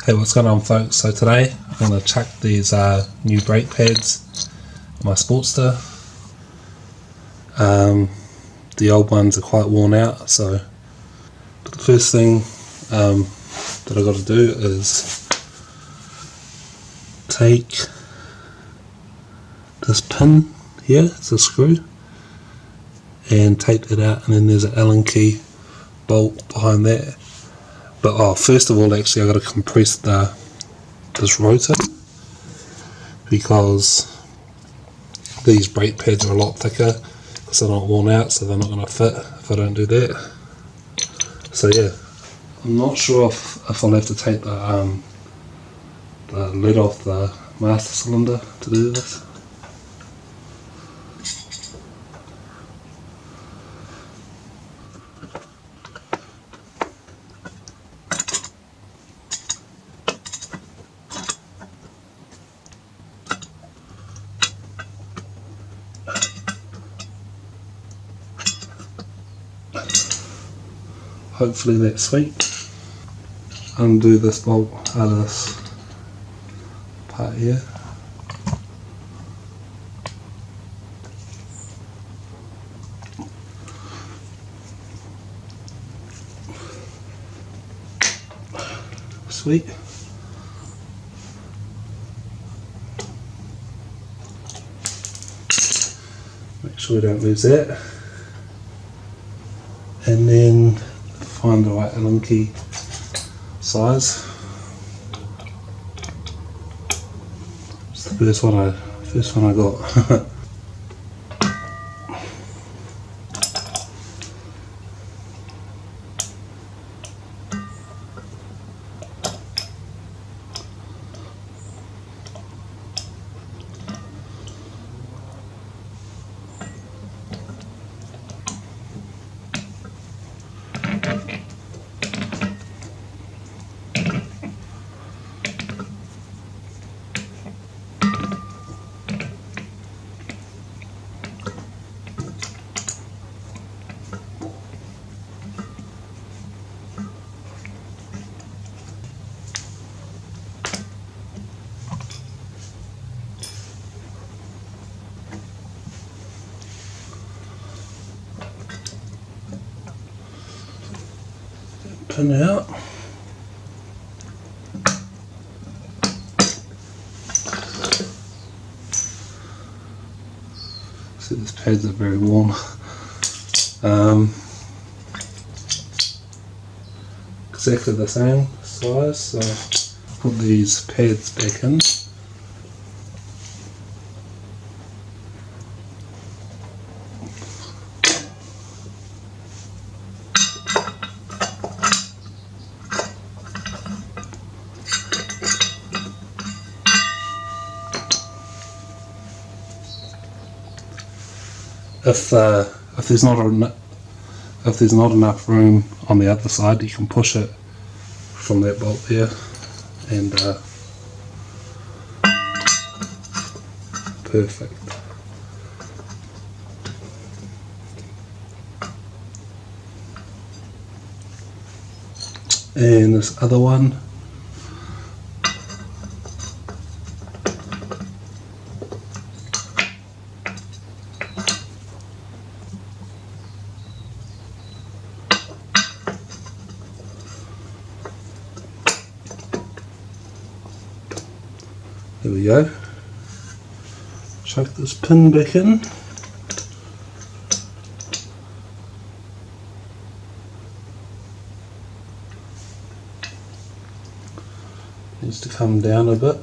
Hey, what's going on, folks? So today I'm going to chuck these new brake pads on my Sportster. The old ones are quite worn out, so the first thing that I've got to do is take this pin here, it's a screw, and take that out, and then there's an Allen key bolt behind that. But first of all, actually, I've got to compress this rotor, because these brake pads are a lot thicker because they're not worn out, so they're not going to fit if I don't do that. So yeah, I'm not sure if I'll have to take the lid off the master cylinder to do this. Hopefully that's sweet. Undo this bolt out of this part here. Sweet. Make sure we don't lose that. And then find the right Allen key size. It's the first one I got. Pin out. See, these pads are very warm. Exactly the same size, so put these pads back in. If there's not enough room on the other side, you can push it from that bolt there, and perfect. And this other one, there we go. Chuck this pin back in. Needs to come down a bit.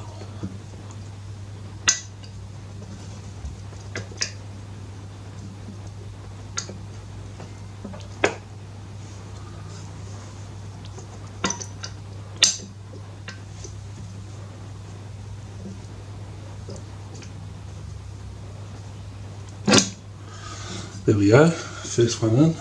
There we go, first one in.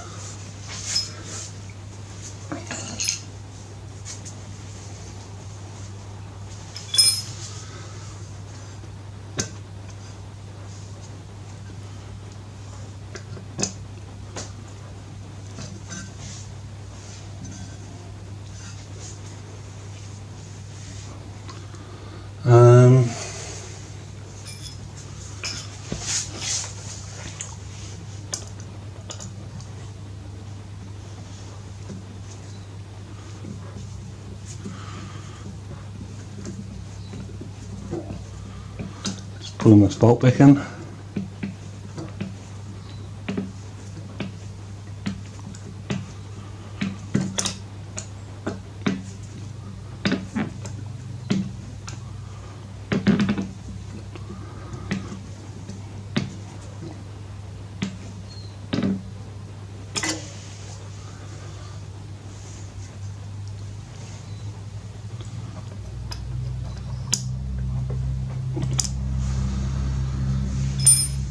Just pulling this bolt back in.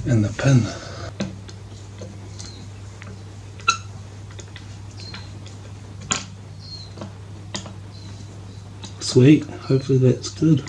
And the pin. Sweet, hopefully that's good.